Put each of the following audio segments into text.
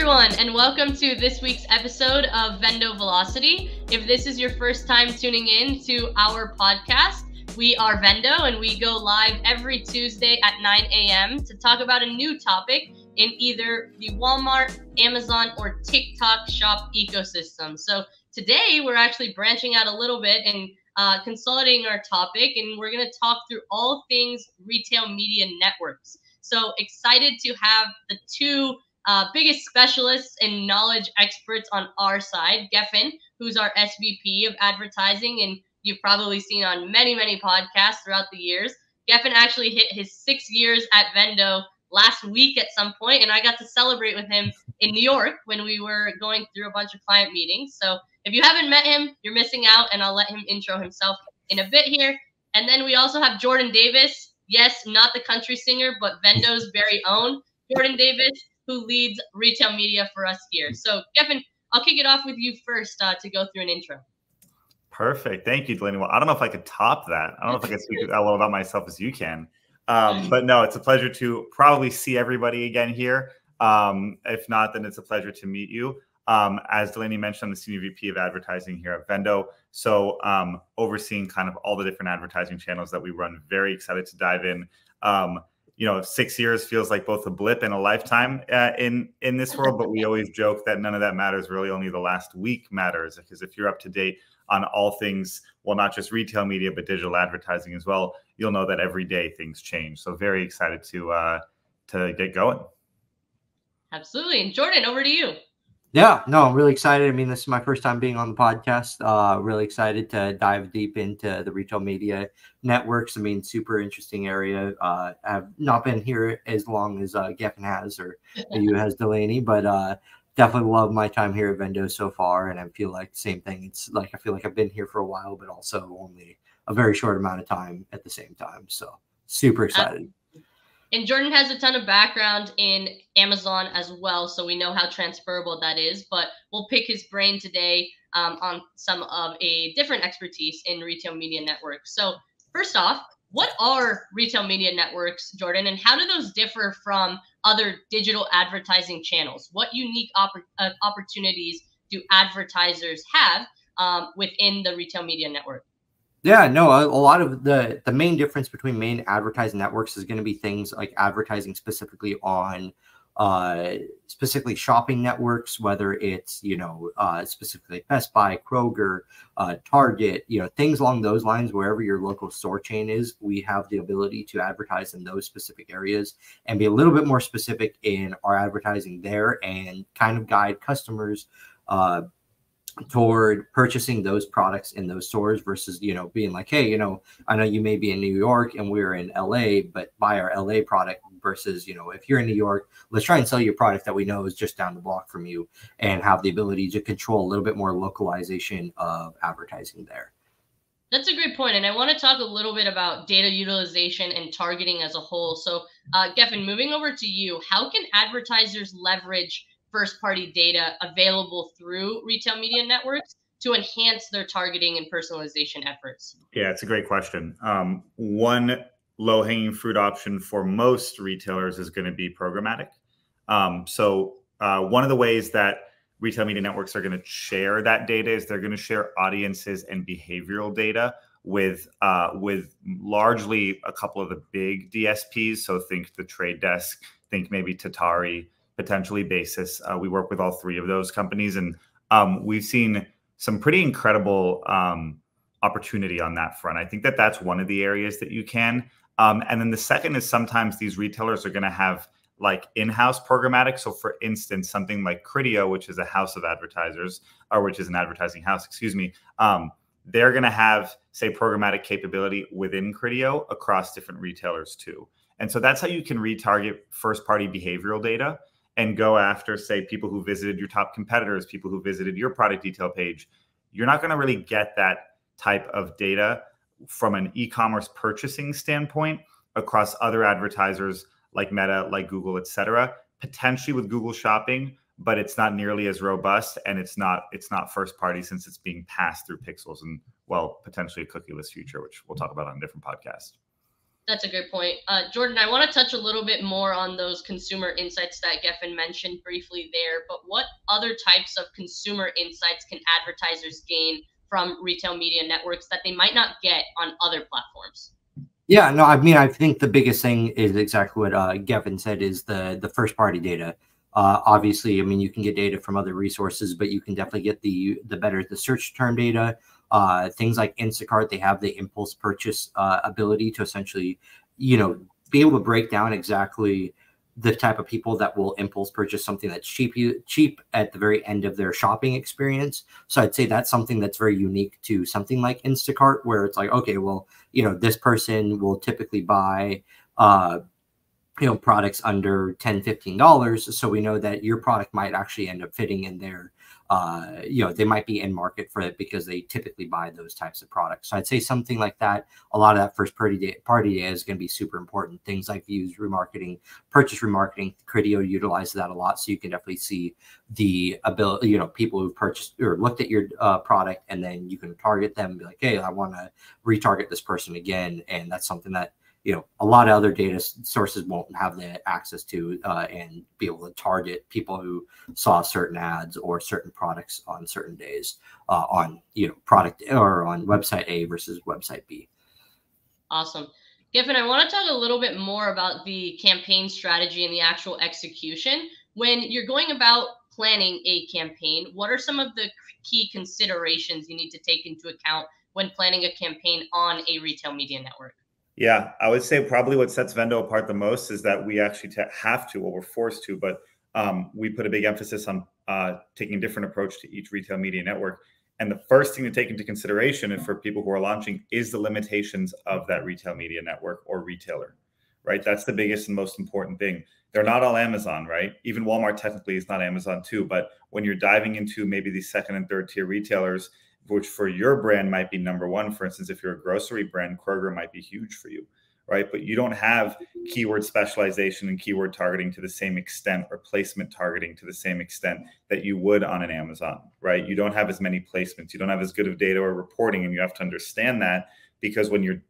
everyone, and welcome to this week's episode of VENDO Velocity. If this is your first time tuning in to our podcast, we are VENDO, and we go live every Tuesday at 9 a.m. to talk about a new topic in either the Walmart, Amazon, or TikTok shop ecosystem. So today, we're actually branching out a little bit and consolidating our topic, and we're going to talk through all things retail media networks. So excited to have the two biggest specialists and knowledge experts on our side. Gefen, who's our SVP of advertising, and you've probably seen on many, many podcasts throughout the years. Gefen actually hit his 6 years at VENDO last week at some point, and I got to celebrate with him in New York when we were going through a bunch of client meetings. So if you haven't met him, you're missing out, and I'll let him intro himself in a bit here. And then we also have Jordan Davis. Yes, not the country singer, but VENDO's very own Jordan Davis, who leads retail media for us here. So, Gefen, I'll kick it off with you first to go through an intro. Perfect. Thank you, Delaney. Well, I don't know if I could top that. I don't know if I can speak as well about myself as you can. But no, it's a pleasure to probably see everybody again here. If not, then it's a pleasure to meet you. As Delaney mentioned, I'm the Senior VP of Advertising here at VENDO. So overseeing kind of all the different advertising channels that we run. Very excited to dive in. 6 years feels like both a blip and a lifetime in this world, but we always joke that none of that matters. Really, only the last week matters, because if you're up to date on all things, well, not just retail media, but digital advertising as well, you'll know that every day things change. So very excited to get going. Absolutely. And Jordan, over to you. Yeah, no, I'm really excited. I mean, this is my first time being on the podcast. Really excited to dive deep into the retail media networks. I mean, super interesting area. I've not been here as long as Gefen has, or you has, Delaney, but definitely love my time here at VENDO so far. And I feel like the same thing. It's like I feel like I've been here for a while, but also only a very short amount of time at the same time. So super excited. And Jordan has a ton of background in Amazon as well, so we know how transferable that is. But we'll pick his brain today on some of a different expertise in retail media networks. So first off, what are retail media networks, Jordan, and how do those differ from other digital advertising channels? What unique opportunities do advertisers have within the retail media network? Yeah, no, a lot of the main difference between main advertising networks is going to be things like advertising specifically on specifically shopping networks, whether it's, specifically Best Buy, Kroger, Target, things along those lines. Wherever your local store chain is, we have the ability to advertise in those specific areas and be a little bit more specific in our advertising there and kind of guide customers toward purchasing those products in those stores versus, being like, hey, I know you may be in New York and we're in LA, but buy our LA product versus, if you're in New York, let's try and sell you a product that we know is just down the block from you and have the ability to control a little bit more localization of advertising there. That's a great point. And I want to talk a little bit about data utilization and targeting as a whole. So Gefen, moving over to you, how can advertisers leverage first-party data available through retail media networks to enhance their targeting and personalization efforts? Yeah, it's a great question. One low-hanging fruit option for most retailers is going to be programmatic. So one of the ways that retail media networks are going to share that data is they're going to share audiences and behavioral data with largely a couple of the big DSPs. So think the Trade Desk, think maybe Tatari, potentially Basis. We work with all three of those companies, and we've seen some pretty incredible opportunity on that front. I think that that's one of the areas that you can. And then the second is sometimes these retailers are going to have like in-house programmatic. So for instance, something like Criteo, which is a house of advertisers, or which is an advertising house, excuse me, they're going to have, say, programmatic capability within Criteo across different retailers too. And so that's how you can retarget first-party behavioral data and go after, say, people who visited your top competitors, people who visited your product detail page. You're not going to really get that type of data from an e-commerce purchasing standpoint across other advertisers like Meta, like Google, et cetera, potentially with Google Shopping, but it's not nearly as robust, and it's not first party since it's being passed through pixels and, well, potentially a cookieless future, which we'll talk about on a different podcast. That's a great point. Jordan, I want to touch a little bit more on those consumer insights that Gefen mentioned briefly there, but what other types of consumer insights can advertisers gain from retail media networks that they might not get on other platforms? Yeah, no, I mean, I think the biggest thing is exactly what Gefen said, is the first party data. Obviously, I mean, you can get data from other resources, but you can definitely get the search term data. Things like Instacart, they have the impulse purchase ability to essentially, you know, be able to break down exactly the type of people that will impulse purchase something that's cheap at the very end of their shopping experience. So I'd say that's something that's very unique to something like Instacart, where it's like, okay, well, you know, this person will typically buy you know, products under $10–15. So we know that your product might actually end up fitting in their you know, they might be in market for it because they typically buy those types of products. So I'd say something like that. A lot of that first party data is going to be super important. Things like views remarketing, purchase remarketing, Criteo utilizes that a lot. So you can definitely see the ability, you know, people who've purchased or looked at your product, and then you can target them and be like, hey, I want to retarget this person again. And that's something that, you know, a lot of other data sources won't have the access to, and be able to target people who saw certain ads or certain products on certain days on, you know, product or on website A versus website B. Awesome. Gefen, I want to talk a little bit more about the campaign strategy and the actual execution. When you're going about planning a campaign, what are some of the key considerations you need to take into account when planning a campaign on a retail media network? Yeah, I would say probably what sets Vendo apart the most is that we actually have to, well, we're forced to, but we put a big emphasis on taking a different approach to each retail media network. And the first thing to take into consideration, and for people who are launching, is the limitations of that retail media network or retailer, right? That's the biggest and most important thing. They're not all Amazon, right? Even Walmart technically is not Amazon too, but when you're diving into maybe these second and third tier retailers, which for your brand might be number one. For instance, if you're a grocery brand, Kroger might be huge for you, right? But you don't have keyword specialization and keyword targeting to the same extent, or placement targeting to the same extent that you would on an Amazon, right? You don't have as many placements. You don't have as good of data or reporting, and you have to understand that, because when you're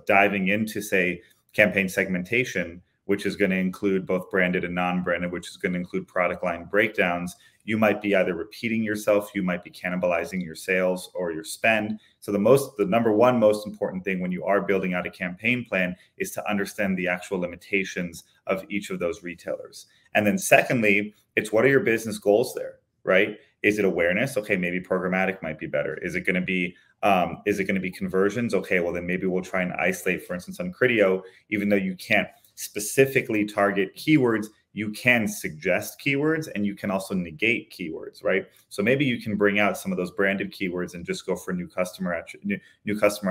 diving into, say, campaign segmentation, which is going to include both branded and non-branded, which is going to include product line breakdowns, you might be either repeating yourself, you might be cannibalizing your sales or your spend. So the number one most important thing when you are building out a campaign plan is to understand the actual limitations of each of those retailers. And then secondly, it's what are your business goals there, right? Is it awareness? Okay, maybe programmatic might be better. Is it going to be conversions? Okay, well then maybe we'll try and isolate, for instance, on Criteo, even though you can't specifically target keywords, you can suggest keywords and you can also negate keywords, right? So maybe you can bring out some of those branded keywords and just go for new customer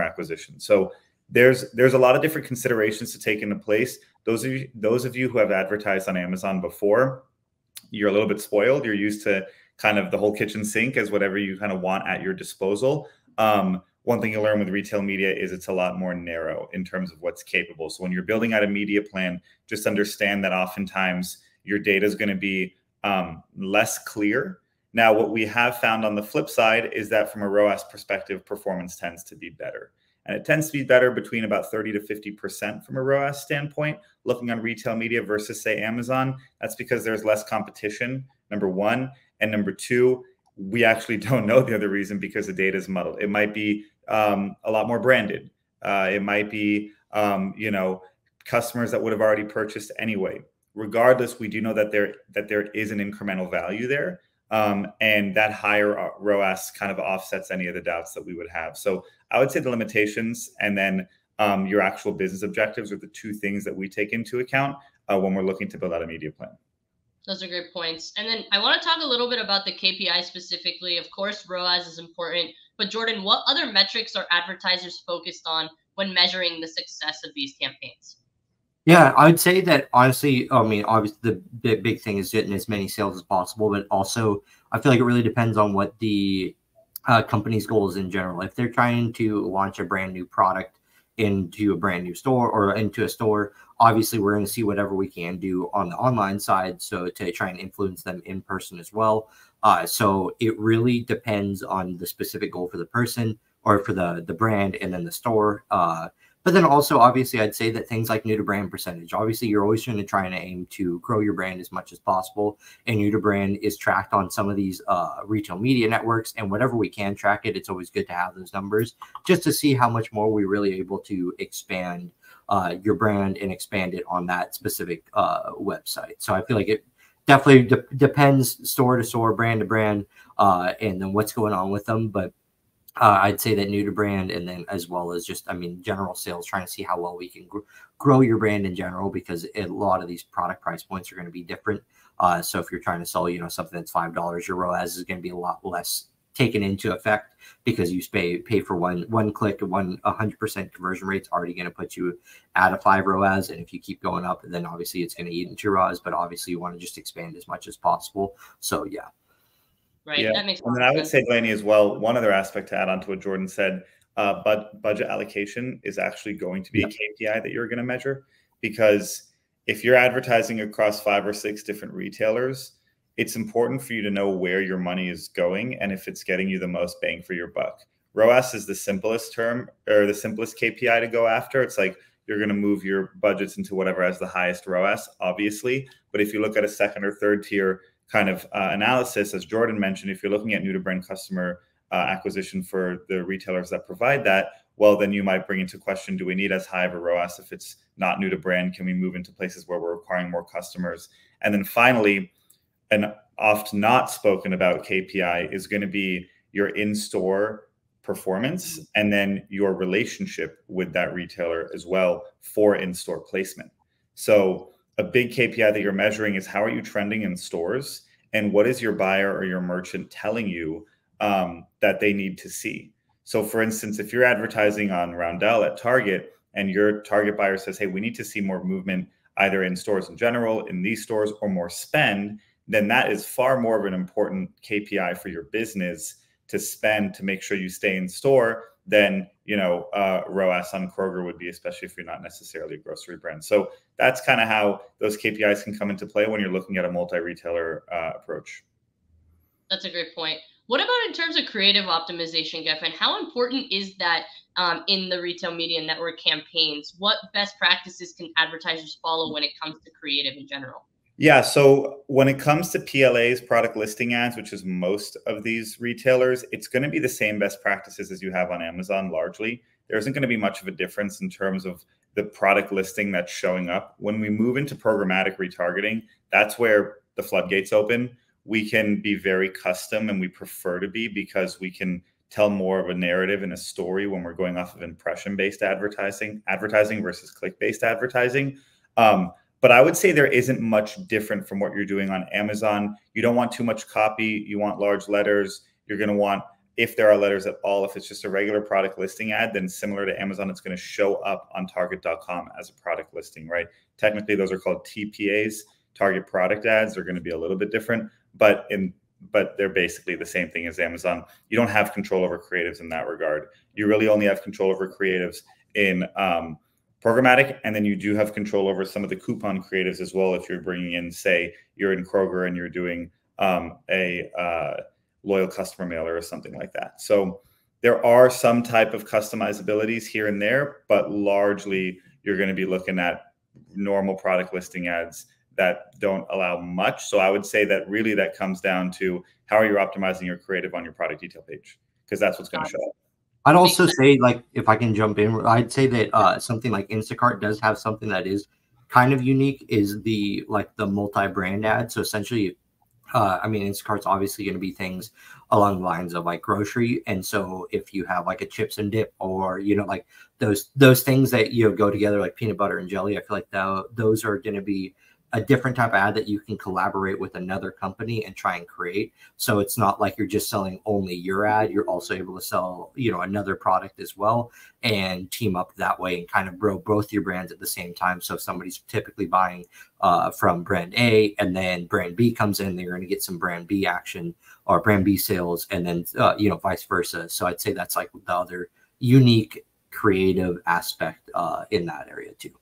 acquisition. So there's a lot of different considerations to take into place. Those of you who have advertised on Amazon before, you're a little bit spoiled. You're used to kind of the whole kitchen sink as whatever you kind of want at your disposal. One thing you learn with retail media is it's a lot more narrow in terms of what's capable. So when you're building out a media plan, just understand that oftentimes your data is going to be less clear. Now, what we have found on the flip side is that from a ROAS perspective, performance tends to be better. And it tends to be better between about 30 to 50% from a ROAS standpoint, looking on retail media versus, say, Amazon. That's because there's less competition, number one. And number two, we actually don't know the other reason, because the data is muddled. It might be a lot more branded. It might be, you know, customers that would have already purchased anyway. Regardless, we do know that there is an incremental value there, and that higher ROAS kind of offsets any of the doubts that we would have. So I would say the limitations and then your actual business objectives are the two things that we take into account when we're looking to build out a media plan. Those are great points. And then I want to talk a little bit about the KPI specifically. Of course, ROAS is important, but Jordan, what other metrics are advertisers focused on when measuring the success of these campaigns? Yeah, I would say that honestly, I mean, obviously the big thing is getting as many sales as possible, but also I feel like it really depends on what the company's goal is in general. If they're trying to launch a brand new product into a brand new store or into a store, obviously we're going to see whatever we can do on the online side, so to try and influence them in person as well. So it really depends on the specific goal for the person or for the brand, and then the store. But then also, obviously, I'd say that things like new to brand percentage, obviously, you're always going to try and aim to grow your brand as much as possible. And new to brand is tracked on some of these retail media networks. And whatever we can track it, it's always good to have those numbers just to see how much more we're really able to expand your brand and expand it on that specific website. So I feel like it definitely depends store to store, brand to brand, and then what's going on with them. But I'd say that new to brand, and then as well as just, I mean, general sales, trying to see how well we can grow your brand in general, because a lot of these product price points are going to be different. So if you're trying to sell, something that's $5, your ROAS is going to be a lot less taken into effect, because you pay for one click, 100% conversion rate's already going to put you at a 5 ROAS. And if you keep going up, then obviously it's going to eat into your ROAS, but obviously you want to just expand as much as possible. So yeah. Right. Yeah. That makes sense. And then I would say, Delaney, as well, one other aspect to add on to what Jordan said, budget allocation is actually going to be a KPI that you're going to measure, because if you're advertising across 5 or 6 different retailers, it's important for you to know where your money is going and if it's getting you the most bang for your buck. ROAS is the simplest term, or the simplest KPI to go after. It's like you're going to move your budgets into whatever has the highest ROAS, obviously. But if you look at a second or third tier kind of analysis, as Jordan mentioned, if you're looking at new to brand customer acquisition for the retailers that provide that, well, then you might bring into question, do we need as high of a ROAS if it's not new to brand? Can we move into places where we're acquiring more customers? And then finally, an oft not spoken about KPI is going to be your in-store performance, and then your relationship with that retailer as well for in-store placement. So a big KPI that you're measuring is how are you trending in stores, and what is your buyer or your merchant telling you that they need to see. So for instance, if you're advertising on Roundel at Target and your target buyer says, hey, we need to see more movement either in stores in general, in these stores, or more spend, then that is far more of an important KPI for your business to spend to make sure you stay in store than, ROAS on Kroger would be, especially if you're not necessarily a grocery brand. So that's kind of how those KPIs can come into play when you're looking at a multi-retailer approach. That's a great point. What about in terms of creative optimization, Gefen? How important is that in the retail media network campaigns? What best practices can advertisers follow when it comes to creative in general? Yeah, so when it comes to PLAs, product listing ads, which is most of these retailers, it's going to be the same best practices as you have on Amazon largely. There isn't going to be much of a difference in terms of the product listing that's showing up. When we move into programmatic retargeting, that's where the floodgates open. We can be very custom, and we prefer to be, because we can tell more of a narrative and a story when we're going off of impression-based advertising versus click-based advertising. But I would say there isn't much different from what you're doing on Amazon. You don't want too much copy. You want large letters. You're going to want, if there are letters at all, if it's just a regular product listing ad, then similar to Amazon, it's going to show up on target.com as a product listing, right? Technically, those are called TPAs, target product ads. They're going to be a little bit different, but they're basically the same thing as Amazon. You don't have control over creatives in that regard. You really only have control over creatives in programmatic, and then you do have control over some of the coupon creatives as well. If you're bringing in, say, you're in Kroger and you're doing a loyal customer mailer or something like that. So there are some type of customizabilities here and there, but largely you're going to be looking at normal product listing ads that don't allow much. So I would say that really that comes down to how are you optimizing your creative on your product detail page, because that's what's going to show up. I'd also say, like, if I can jump in, I'd say that something like Instacart does have something that is kind of unique, is the multi-brand ad. So essentially, Instacart's obviously going to be things along the lines of like grocery. And so if you have like a chips and dip, or, like those things that, go together, like peanut butter and jelly, I feel like those are going to be a different type of ad that you can collaborate with another company and try and create. So it's not like you're just selling only your ad. You're also able to sell, another product as well, and team up that way and kind of grow both your brands at the same time. So if somebody's typically buying from brand A and then brand B comes in, they're going to get some brand B action or brand B sales, and then, vice versa. So I'd say that's like the other unique creative aspect in that area too.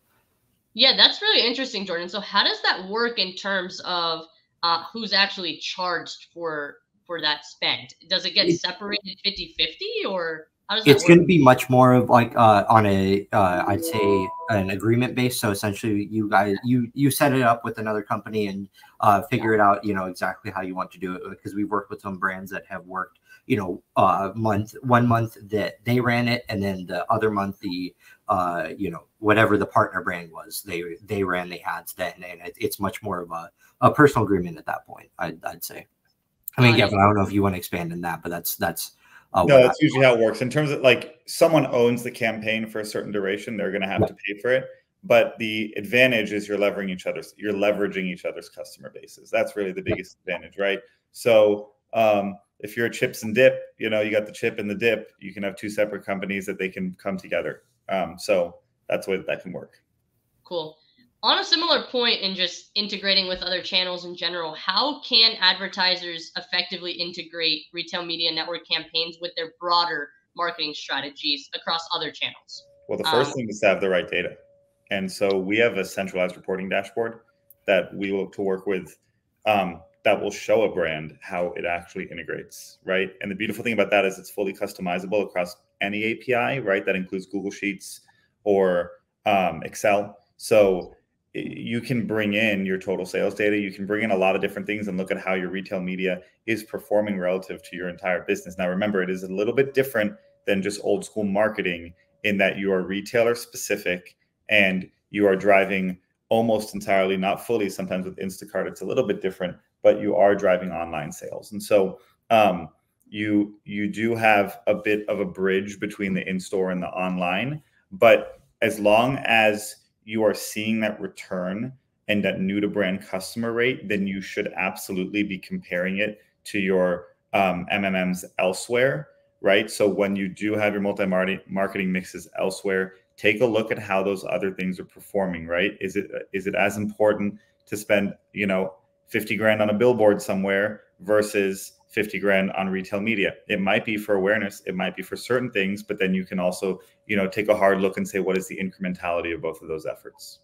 Yeah, that's really interesting, Jordan. So how does that work in terms of who's actually charged for that spend? Does it get separated 50-50 or? How does that It's work? going to be much more of like on a I'd say an agreement base. So essentially, you guys you set it up with another company and figure it out. Exactly how you want to do it, because we've worked with some brands that have worked. One month that they ran it, and then the other month the whatever the partner brand was, they ran the ads then, and it's much more of a personal agreement at that point. I'd say. I mean, Gefen, I don't know if you want to expand on that, but that's no, that's usually how it works. In terms of like someone owns the campaign for a certain duration, they're going to have to pay for it. But the advantage is you're leveraging each other's customer bases. That's really the biggest advantage, right? So if you're a chips and dip, you got the chip and the dip, you can have two separate companies that they can come together. So that's the way that can work. Cool. On a similar point in just integrating with other channels in general, how can advertisers effectively integrate retail media network campaigns with their broader marketing strategies across other channels? Well, the first thing is to have the right data. And so we have a centralized reporting dashboard that we look to work with that will show a brand how it actually integrates, right? And the beautiful thing about that is it's fully customizable across any API, right? That includes Google Sheets or Excel. So you can bring in your total sales data. You can bring in a lot of different things and look at how your retail media is performing relative to your entire business. Now, remember, it is a little bit different than just old school marketing in that you are retailer specific and you are driving almost entirely, not fully, sometimes with Instacart, it's a little bit different, but you are driving online sales. And so you do have a bit of a bridge between the in-store and the online, but as long as you are seeing that return and that new to brand customer rate, then you should absolutely be comparing it to your MMMs elsewhere, right? So when you do have your multi-marketing mixes elsewhere, take a look at how those other things are performing, right? Is it as important to spend, 50 grand on a billboard somewhere versus 50 grand on retail media? It might be for awareness, it might be for certain things, but then you can also, take a hard look and say, what is the incrementality of both of those efforts?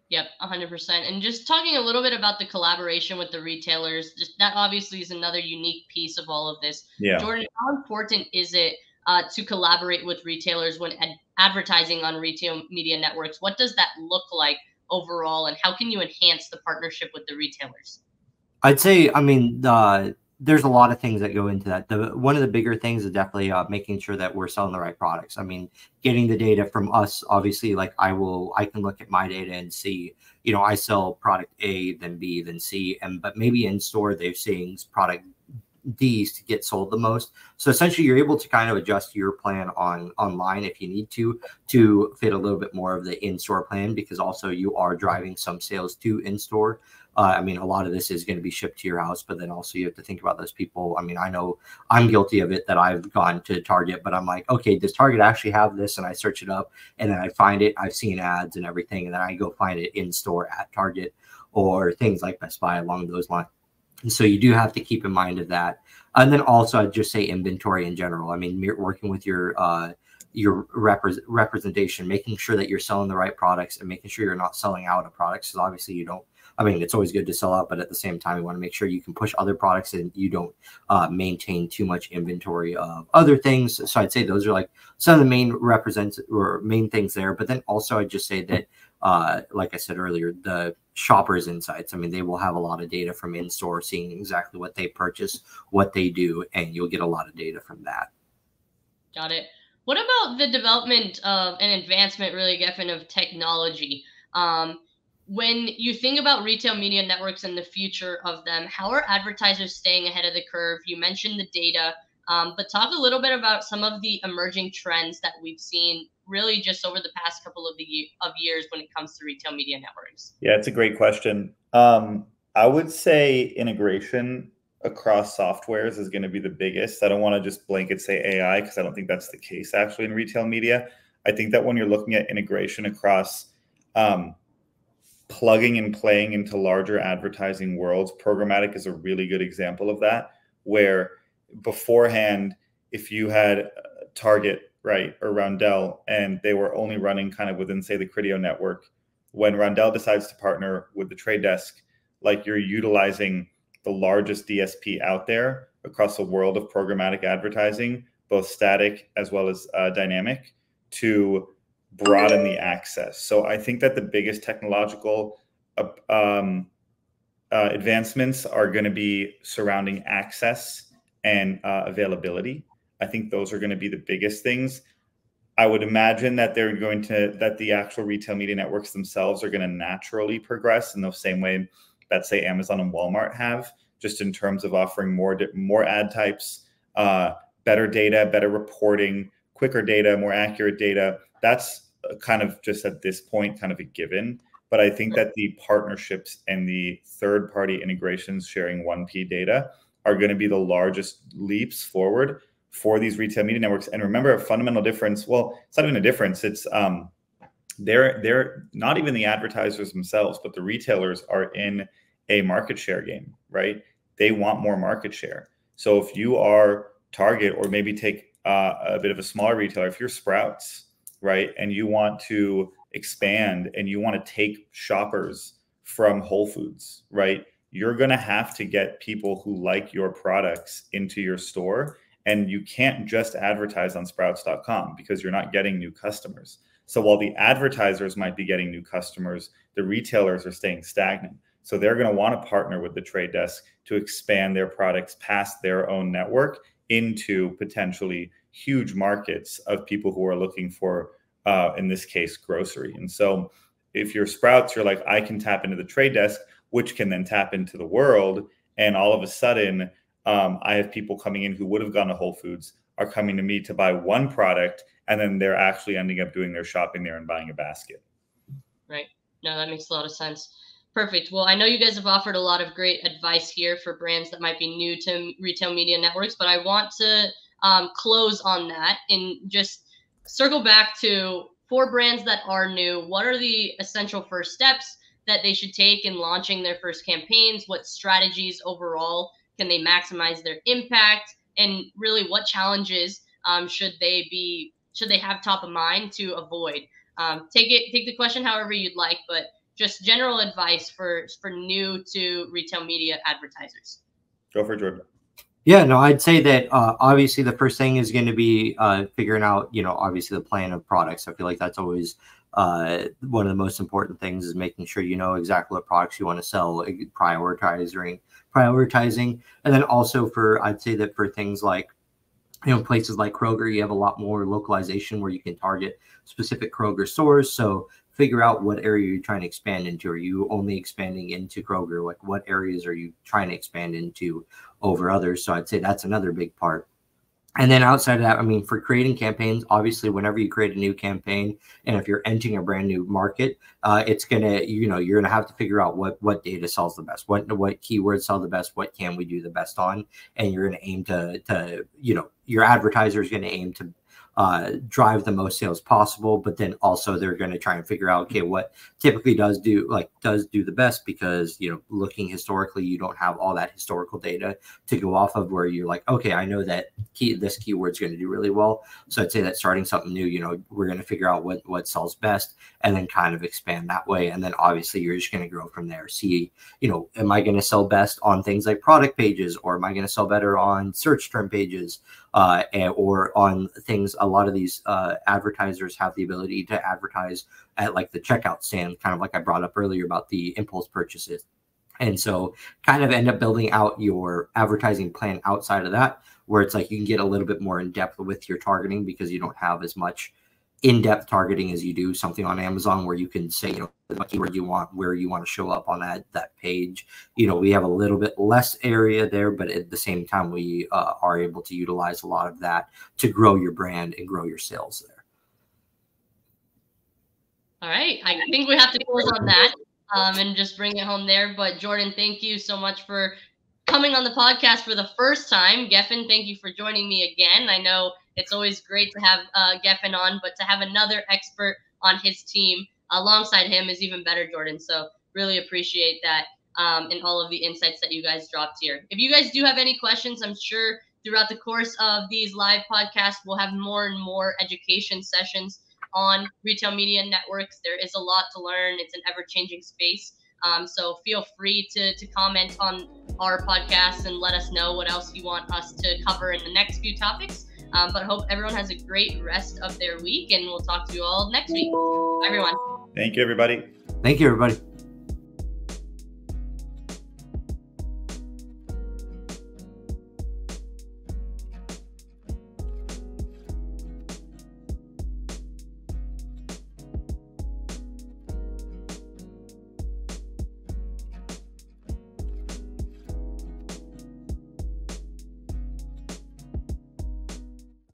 Yep, 100%. And just talking a little bit about the collaboration with the retailers, just that obviously is another unique piece of all of this. Yeah. Jordan, how important is it to collaborate with retailers when advertising on retail media networks? What does that look like overall, and how can you enhance the partnership with the retailers? I'd say, there's a lot of things that go into that. One of the bigger things is definitely making sure that we're selling the right products. I mean, getting the data from us, obviously, like I can look at my data and see, I sell product A, then B, then C, but maybe in store they're seeing product D's to get sold the most. So essentially you're able to kind of adjust your plan online if you need to fit a little bit more of the in-store plan, because also you are driving some sales to in-store. A lot of this is going to be shipped to your house, but then also you have to think about those people. I know I'm guilty of it, that I've gone to Target, but I'm like, okay, does Target actually have this? And I search it up and then I find it, I've seen ads and everything. And then I go find it in store at Target or things like Best Buy along those lines. And so you do have to keep in mind of that. And then also I'd just say inventory in general. Working with your representation, making sure that you're selling the right products and making sure you're not selling out of products. Because obviously you don't, it's always good to sell out, but at the same time, you want to make sure you can push other products and you don't maintain too much inventory of other things. So I'd say those are like some of the main things there. But then also I'd just say that, like I said earlier, the shoppers' insights. They will have a lot of data from in-store, seeing exactly what they purchase, what they do, and you'll get a lot of data from that. Got it. What about the development of an advancement, really, Gefen, of technology? When you think about retail media networks and the future of them, how are advertisers staying ahead of the curve? You mentioned the data, but talk a little bit about some of the emerging trends that we've seen really just over the past couple of years when it comes to retail media networks. Yeah, it's a great question. I would say integration across softwares is going to be the biggest. I don't want to just blanket say AI, because I don't think that's the case actually in retail media. I think that when you're looking at integration across plugging and playing into larger advertising worlds, programmatic is a really good example of that, where beforehand, if you had Target, right, or Roundel, and they were only running kind of within, say, the Criteo network, when Roundel decides to partner with the Trade Desk, like you're utilizing the largest DSP out there across the world of programmatic advertising, both static as well as dynamic, to broaden the access. So I think that the biggest technological advancements are going to be surrounding access and availability. I think those are going to be the biggest things. I would imagine that that the actual retail media networks themselves are going to naturally progress in the same way that, say, Amazon and Walmart have, just in terms of offering more ad types, better data, better reporting, quicker data, more accurate data. That's kind of just at this point kind of a given. But I think that the partnerships and the third-party integrations sharing 1P data are going to be the largest leaps forward for these retail media networks. And remember, a fundamental difference, well, it's not even a difference. It's they're not even the advertisers themselves, but the retailers are in a market share game, right? They want more market share. So if you are Target, or maybe take a bit of a smaller retailer, if you're Sprouts, right, and you want to expand and you want to take shoppers from Whole Foods, right, you're going to have to get people who like your products into your store. And you can't just advertise on sprouts.com because you're not getting new customers. So while the advertisers might be getting new customers, the retailers are staying stagnant. So they're going to want to partner with the trade desk to expand their products past their own network into potentially huge markets of people who are looking for, in this case, grocery. And so if you're Sprouts, you're like, I can tap into the trade desk, which can then tap into the world. And all of a sudden, I have people coming in who would have gone to Whole Foods are coming to me to buy one product, and then they're actually ending up doing their shopping there and buying a basket. Right. No, that makes a lot of sense. Perfect. Well, I know you guys have offered a lot of great advice here for brands that might be new to retail media networks, but I want to close on that and just circle back to, for brands that are new, what are the essential first steps that they should take in launching their first campaigns? What strategies overall can they maximize their impact, and really what challenges should they have top of mind to avoid? Take the question however you'd like, but just general advice for new to retail media advertisers. Go for it, Jordan. Yeah, no, I'd say that obviously the first thing is going to be figuring out, obviously the plan of products. I feel like that's always one of the most important things, is making sure you know exactly what products you want to sell, prioritizing. And then also I'd say that for things like, places like Kroger, you have a lot more localization where you can target specific Kroger stores. So figure out what area you're trying to expand into. Are you only expanding into Kroger? Like, what areas are you trying to expand into over others? So I'd say that's another big part. And then outside of that, I mean, for creating campaigns, obviously, whenever you create a new campaign, and if you're entering a brand new market, it's gonna, you're gonna have to figure out what data sells the best, what keywords sell the best, what can we do the best on, and you're gonna aim to your advertiser is gonna aim to drive the most sales possible, but then also they're going to try and figure out, okay, what typically does do the best, because looking historically, you don't have all that historical data to go off of, where you're like, okay, I know that this keyword's going to do really well. So I'd say that starting something new, we're going to figure out what sells best, and then kind of expand that way. And then obviously you're just going to grow from there. See, am I going to sell best on things like product pages, or am I going to sell better on search term pages, or on things? A lot of these advertisers have the ability to advertise at like the checkout stand, kind of like I brought up earlier about the impulse purchases. And so kind of end up building out your advertising plan outside of that, where it's like you can get a little bit more in depth with your targeting, because you don't have as much in-depth targeting as you do something on Amazon, where you can say, what keyword you want, where you want to show up on that page. We have a little bit less area there, but at the same time, we are able to utilize a lot of that to grow your brand and grow your sales there. All right. I think we have to close on that and just bring it home there. But Jordan, thank you so much for coming on the podcast for the first time. Gefen, thank you for joining me again. I know it's always great to have Gefen on, but to have another expert on his team alongside him is even better, Jordan. So really appreciate that and all of the insights that you guys dropped here. If you guys do have any questions, I'm sure throughout the course of these live podcasts, we'll have more and more education sessions on retail media networks. There is a lot to learn. It's an ever-changing space. So feel free to comment on our podcast and let us know what else you want us to cover in the next few topics. But hope everyone has a great rest of their week, and we'll talk to you all next week. Bye, everyone. Thank you, everybody. Thank you, everybody.